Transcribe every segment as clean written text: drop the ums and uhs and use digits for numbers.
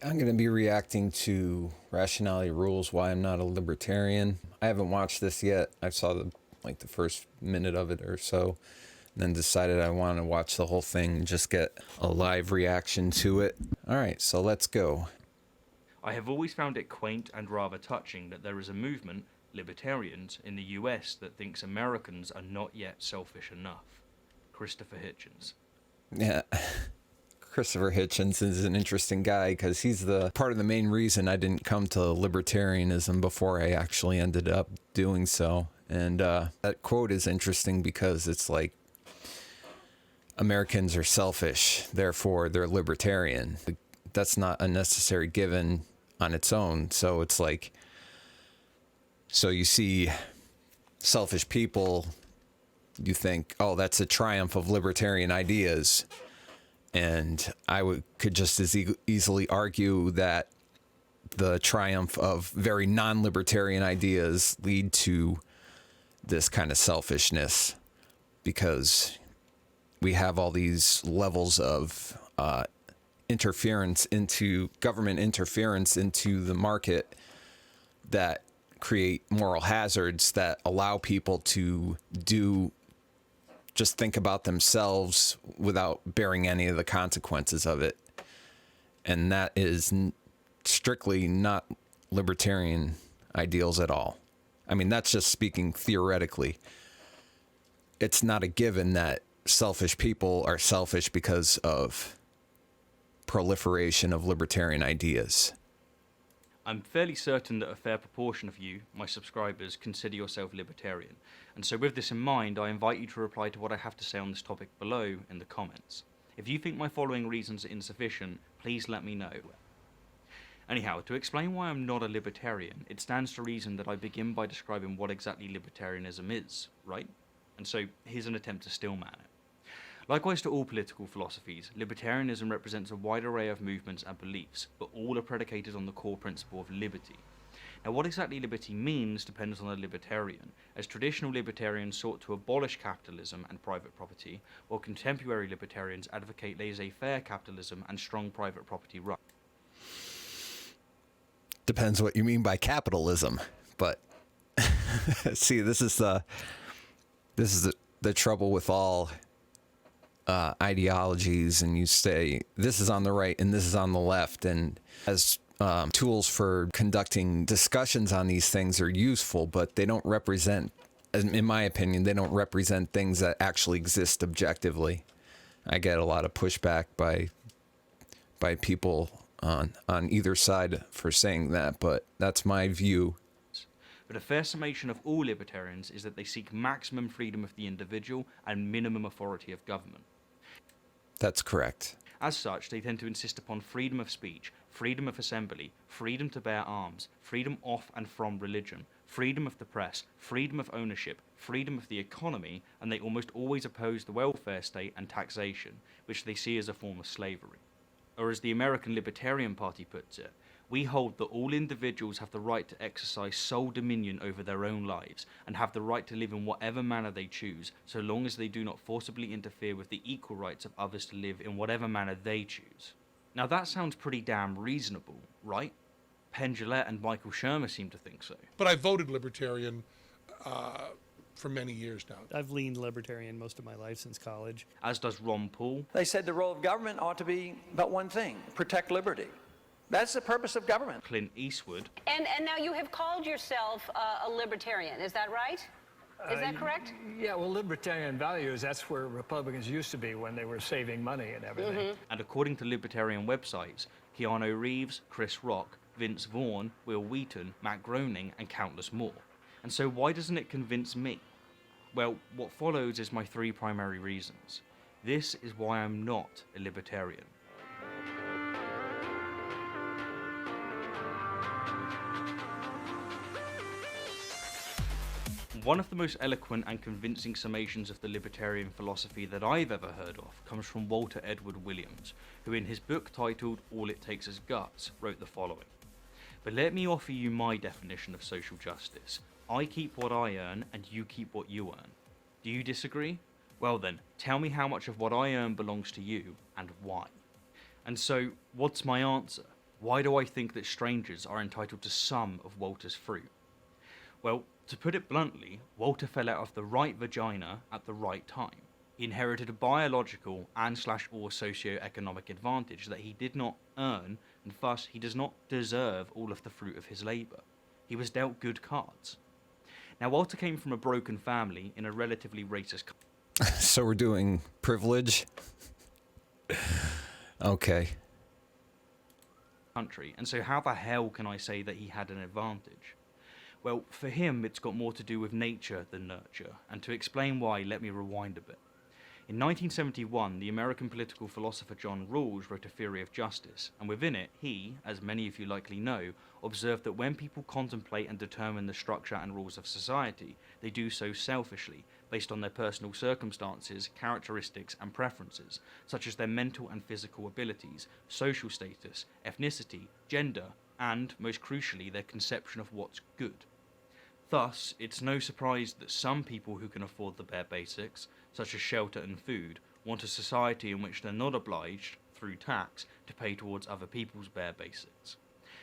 I'm going to be reacting to Rationality Rules, Why I'm Not a Libertarian. I haven't watched this yet. I saw the first minute of it or so, and then decided I want to watch the whole thing and just get a live reaction to it. All right, so let's go. I have always found it quaint and rather touching that there is a movement, Libertarians, in the US that thinks Americans are not yet selfish enough. Christopher Hitchens. Yeah. Christopher Hitchens is an interesting guy because he's the part of the main reason I didn't come to libertarianism before I actually ended up doing so. And that quote is interesting because it's like, Americans are selfish, therefore they're libertarian. That's not a necessary given on its own. So it's like, so you see selfish people, you think, oh, that's a triumph of libertarian ideas. And I could just as easily argue that the triumph of very non-libertarian ideas lead to this kind of selfishness, because we have all these levels of interference into government interference into the market that create moral hazards that allow people to just think about themselves without bearing any of the consequences of it. And that is strictly not libertarian ideals at all. I mean, that's just speaking theoretically. It's not a given that selfish people are selfish because of proliferation of libertarian ideas. I'm fairly certain that a fair proportion of you, my subscribers, consider yourself libertarian, and so with this in mind, I invite you to reply to what I have to say on this topic below in the comments. If you think my following reasons are insufficient, please let me know. Anyhow, to explain why I'm not a libertarian, it stands to reason that I begin by describing what exactly libertarianism is, right? And so here's an attempt to stillman it. Likewise to all political philosophies, libertarianism represents a wide array of movements and beliefs, but all are predicated on the core principle of liberty. Now, what exactly liberty means depends on the libertarian, as traditional libertarians sought to abolish capitalism and private property, while contemporary libertarians advocate laissez-faire capitalism and strong private property rights. Depends what you mean by capitalism, but see, this is the trouble with all ideologies, and you say this is on the right and this is on the left, and as tools for conducting discussions on these things are useful, but they don't represent, in my opinion, they don't represent things that actually exist objectively. I get a lot of pushback by people on either side for saying that, but that's my view. But a fair summation of all libertarians is that they seek maximum freedom of the individual and minimum authority of government. That's correct. As such, they tend to insist upon freedom of speech, freedom of assembly, freedom to bear arms, freedom of and from religion, freedom of the press, freedom of ownership, freedom of the economy, and they almost always oppose the welfare state and taxation, which they see as a form of slavery. Or as the American Libertarian Party puts it, we hold that all individuals have the right to exercise sole dominion over their own lives and have the right to live in whatever manner they choose, so long as they do not forcibly interfere with the equal rights of others to live in whatever manner they choose. Now that sounds pretty damn reasonable, right? Penn Jillette and Michael Shermer seem to think so. But I voted Libertarian for many years now. I've leaned Libertarian most of my life since college. As does Ron Paul. They said the role of government ought to be but one thing: protect liberty. That's the purpose of government. Clint Eastwood. And now you have called yourself a libertarian, is that right? Is that correct? Yeah, well, libertarian values, that's where Republicans used to be when they were saving money and everything. Mm-hmm. And according to libertarian websites, Keanu Reeves, Chris Rock, Vince Vaughn, Will Wheaton, Matt Groening, and countless more. And so why doesn't it convince me? Well, what follows is my three primary reasons. This is why I'm not a libertarian. One of the most eloquent and convincing summations of the libertarian philosophy that I've ever heard of comes from Walter Edward Williams, who in his book titled All It Takes Is Guts wrote the following: "But let me offer you my definition of social justice. I keep what I earn and you keep what you earn. Do you disagree? Well then, tell me how much of what I earn belongs to you and why." And so, what's my answer? Why do I think that strangers are entitled to some of Walter's fruit? Well, to put it bluntly, Walter fell out of the right vagina at the right time. He inherited a biological and/or socio-economic advantage that he did not earn, and thus he does not deserve all of the fruit of his labour. He was dealt good cards. Now, Walter came from a broken family in a relatively racist So we're doing privilege? Okay. country, and so how the hell can I say that he had an advantage? Well, for him, it's got more to do with nature than nurture, and to explain why, let me rewind a bit. In 1971, the American political philosopher John Rawls wrote a theory of justice, and within it, he, as many of you likely know, observed that when people contemplate and determine the structure and rules of society, they do so selfishly, based on their personal circumstances, characteristics, and preferences, such as their mental and physical abilities, social status, ethnicity, gender, and, most crucially, their conception of what's good. Thus, it's no surprise that some people who can afford the bare basics, such as shelter and food, want a society in which they're not obliged, through tax, to pay towards other people's bare basics.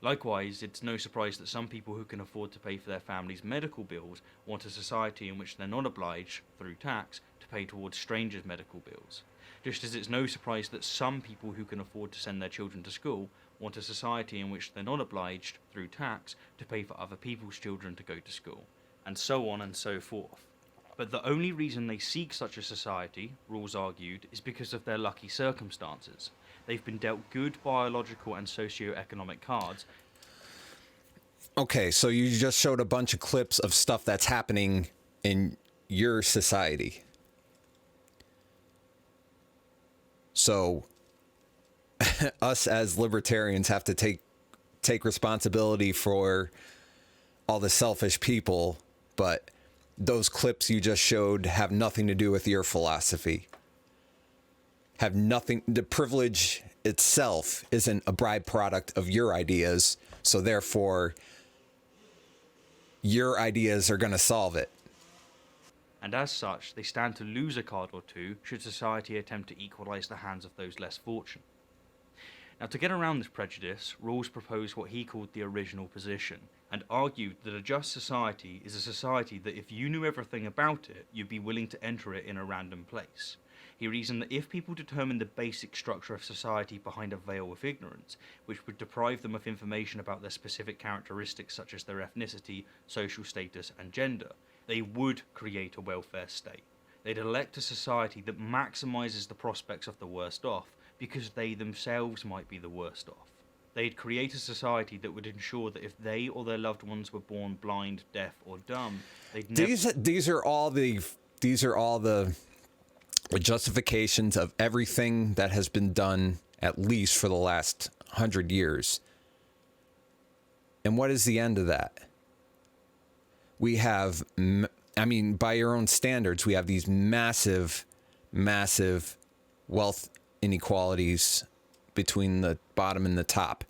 Likewise, it's no surprise that some people who can afford to pay for their family's medical bills want a society in which they're not obliged, through tax, to pay towards strangers' medical bills. Just as it's no surprise that some people who can afford to send their children to school want a society in which they're not obliged, through tax, to pay for other people's children to go to school, and so on and so forth. But the only reason they seek such a society, Rawls argued, is because of their lucky circumstances. They've been dealt good biological and socio-economic cards. Okay, so you just showed a bunch of clips of stuff that's happening in your society. So us as libertarians have to take responsibility for all the selfish people, but those clips you just showed have nothing to do with your philosophy. Have nothing, the privilege itself isn't a byproduct of your ideas, so therefore your ideas are going to solve it. And as such, they stand to lose a card or two should society attempt to equalise the hands of those less fortunate. Now, to get around this prejudice, Rawls proposed what he called the original position, and argued that a just society is a society that if you knew everything about it, you'd be willing to enter it in a random place. He reasoned that if people determined the basic structure of society behind a veil of ignorance, which would deprive them of information about their specific characteristics such as their ethnicity, social status, and gender, they would create a welfare state. They'd elect a society that maximises the prospects of the worst off, because they themselves might be the worst off. They'd create a society that would ensure that if they or their loved ones were born blind, deaf, or dumb, they'd never... These are all the justifications of everything that has been done, at least for the last 100 years. And what is the end of that? We have, I mean, by your own standards, we have these massive, massive wealth inequalities between the bottom and the top.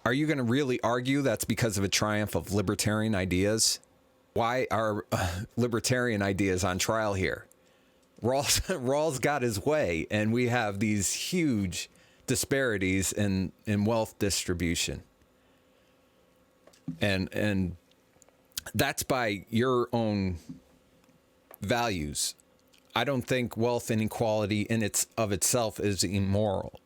Are you going to really argue that's because of a triumph of libertarian ideas? Why are libertarian ideas on trial here? Rawls got his way, and we have these huge disparities in wealth distribution. And that's by your own values. I don't think wealth inequality in itself is immoral.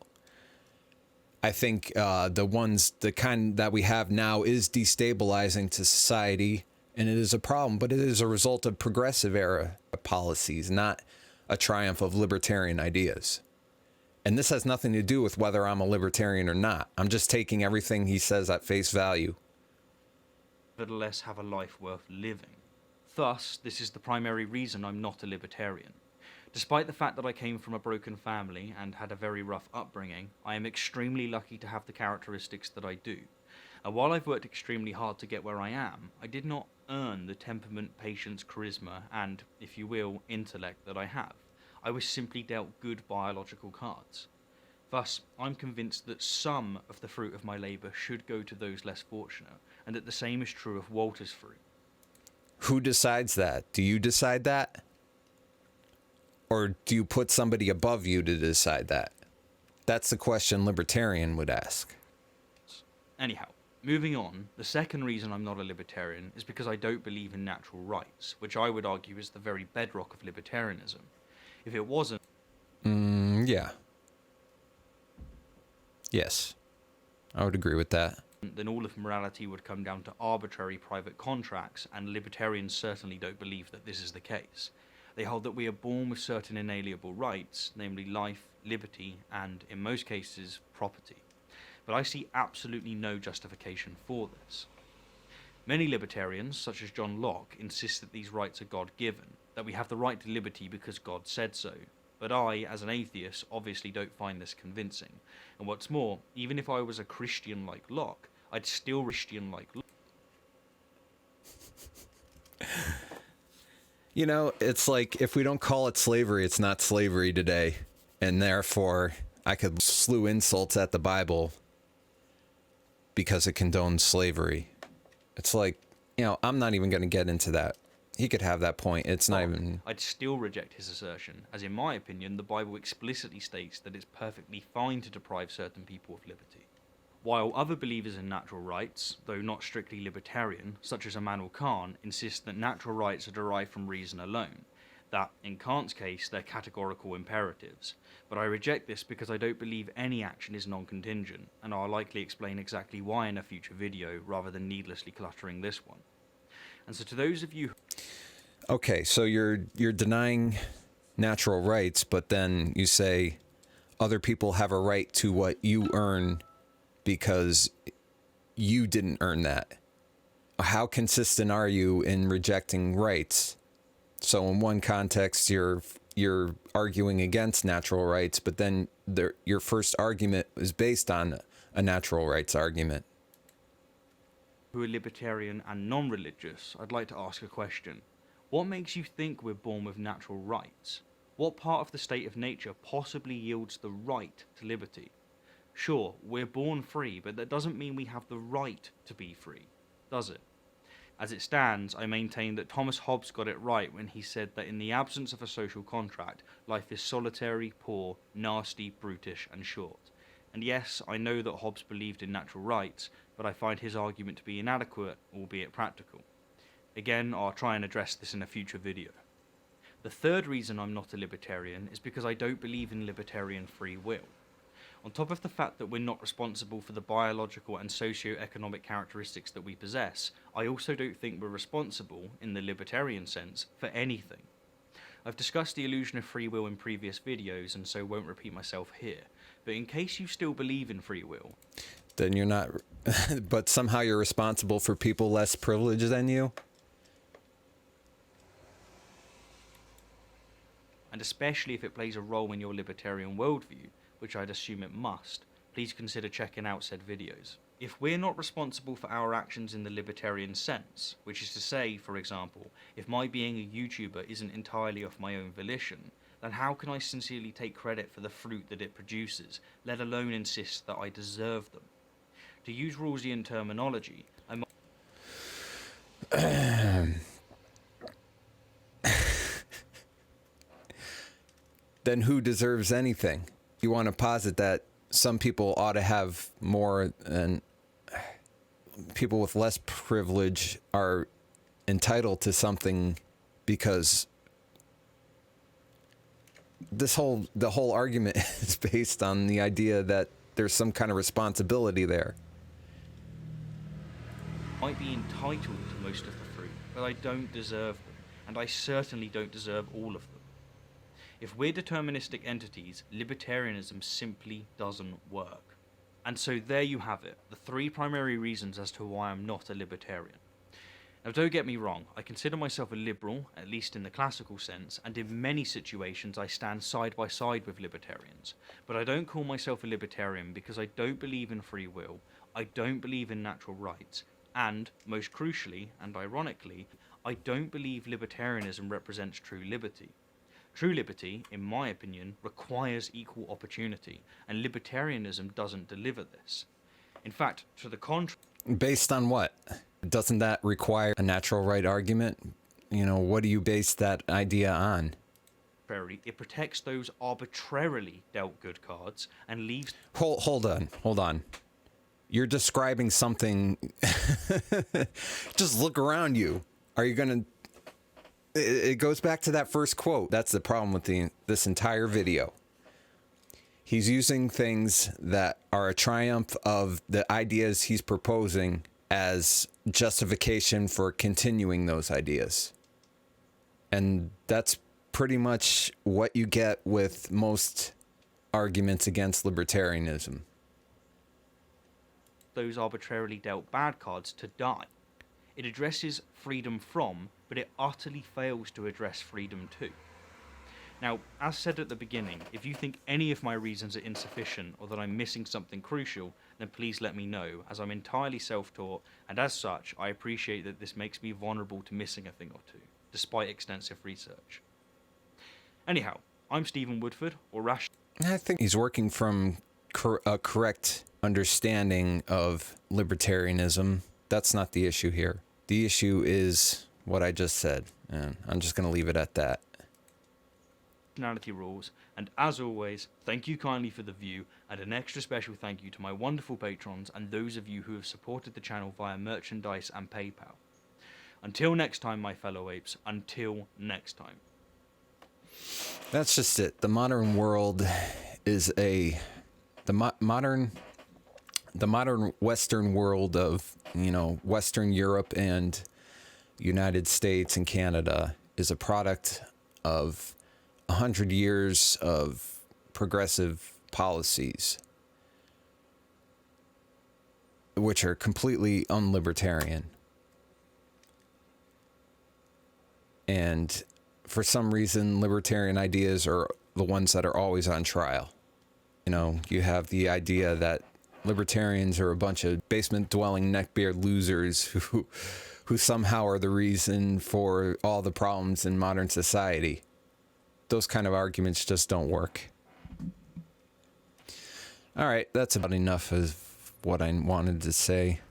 I think the kind that we have now is destabilizing to society, and it is a problem, but it is a result of progressive era policies, not a triumph of libertarian ideas. And this has nothing to do with whether I'm a libertarian or not. I'm just taking everything he says at face value. Nevertheless have a life worth living. Thus, this is the primary reason I'm not a libertarian. Despite the fact that I came from a broken family and had a very rough upbringing, I am extremely lucky to have the characteristics that I do. And while I've worked extremely hard to get where I am, I did not earn the temperament, patience, charisma, and, if you will, intellect that I have. I was simply dealt good biological cards. Thus, I'm convinced that some of the fruit of my labour should go to those less fortunate, and that the same is true of Walter's fruit. Who decides that? Do you decide that? Or do you put somebody above you to decide that? That's the question libertarian would ask. Anyhow, moving on, the second reason I'm not a libertarian is because I don't believe in natural rights, which I would argue is the very bedrock of libertarianism. If it wasn't... Yeah. Yes. I would agree with that. Then all of morality would come down to arbitrary private contracts, and libertarians certainly don't believe that this is the case. They hold that we are born with certain inalienable rights, namely life, liberty, and, in most cases, property. But I see absolutely no justification for this. Many libertarians, such as John Locke, insist that these rights are God-given, that we have the right to liberty because God said so. But I, as an atheist, obviously don't find this convincing. And what's more, even if I was a Christian like Locke, I'd still Christian like Locke. You know, it's like, if we don't call it slavery, it's not slavery today. And therefore, I could slew insults at the Bible because it condones slavery. It's like, you know, I'm not even going to get into that. He could have that point. It's not even... I'd still reject his assertion, as in my opinion, the Bible explicitly states that it's perfectly fine to deprive certain people of liberty. While other believers in natural rights, though not strictly libertarian, such as Immanuel Kant, insist that natural rights are derived from reason alone, that, in Kant's case, they're categorical imperatives. But I reject this because I don't believe any action is non-contingent, and I'll likely explain exactly why in a future video, rather than needlessly cluttering this one. And so to those of you... Okay, so you're denying natural rights, but then you say other people have a right to what you earn because you didn't earn that. How consistent are you in rejecting rights? So in one context, you're arguing against natural rights, but then your first argument is based on a natural rights argument. Who are libertarian and non-religious, I'd like to ask a question. What makes you think we're born with natural rights? What part of the state of nature possibly yields the right to liberty? Sure, we're born free, but that doesn't mean we have the right to be free, does it? As it stands, I maintain that Thomas Hobbes got it right when he said that in the absence of a social contract, life is solitary, poor, nasty, brutish, and short. And yes, I know that Hobbes believed in natural rights, but I find his argument to be inadequate, albeit practical. Again, I'll try and address this in a future video. The third reason I'm not a libertarian is because I don't believe in libertarian free will. On top of the fact that we're not responsible for the biological and socio-economic characteristics that we possess, I also don't think we're responsible, in the libertarian sense, for anything. I've discussed the illusion of free will in previous videos, and so won't repeat myself here. But in case you still believe in free will... Then you're not... but somehow you're responsible for people less privileged than you? And especially if it plays a role in your libertarian worldview, which I'd assume it must, please consider checking out said videos. If we're not responsible for our actions in the libertarian sense, which is to say, for example, if my being a YouTuber isn't entirely of my own volition, then how can I sincerely take credit for the fruit that it produces, let alone insist that I deserve them? To use Rawlsian terminology, Then who deserves anything? You want to posit that some people ought to have more and people with less privilege are entitled to something because the whole argument is based on the idea that there's some kind of responsibility there. Might be entitled to most of the fruit, but I don't deserve them, and I certainly don't deserve all of them. If we're deterministic entities, libertarianism simply doesn't work. And so there you have it, the three primary reasons as to why I'm not a libertarian. Now don't get me wrong, I consider myself a liberal, at least in the classical sense, and in many situations I stand side by side with libertarians. But I don't call myself a libertarian because I don't believe in free will, I don't believe in natural rights, and, most crucially, and ironically, I don't believe libertarianism represents true liberty. True liberty, in my opinion, requires equal opportunity, and libertarianism doesn't deliver this. In fact, to the contrary... Based on what? Doesn't that require a natural right argument? You know, what do you base that idea on? arbitrary, it protects those arbitrarily dealt good cards and leaves... Hold on. You're describing something. Just look around you. Are you going to... It goes back to that first quote. That's the problem with this entire video. He's using things that are a triumph of the ideas he's proposing as justification for continuing those ideas. And that's pretty much what you get with most arguments against libertarianism. Those arbitrarily dealt bad cards to die. It addresses freedom from, but it utterly fails to address freedom to. Now, as said at the beginning, if you think any of my reasons are insufficient or that I'm missing something crucial, then please let me know, as I'm entirely self-taught, and as such, I appreciate that this makes me vulnerable to missing a thing or two, despite extensive research. Anyhow, I'm Stephen Woodford, or I think he's working from a correct understanding of libertarianism. That's not the issue here. The issue is what I just said, and I'm just going to leave it at that. Rationality rules, and as always, thank you kindly for the view, and an extra special thank you to my wonderful patrons and those of you who have supported the channel via merchandise and PayPal. Until next time, my fellow apes, until next time. That's just it. The modern world is the modern Western world of, Western Europe and United States and Canada is a product of 100 years of progressive policies, which are completely unlibertarian. And for some reason, libertarian ideas are the ones that are always on trial. You have the idea that libertarians are a bunch of basement-dwelling neckbeard losers who somehow are the reason for all the problems in modern society. Those kind of arguments just don't work. All right, that's about enough of what I wanted to say.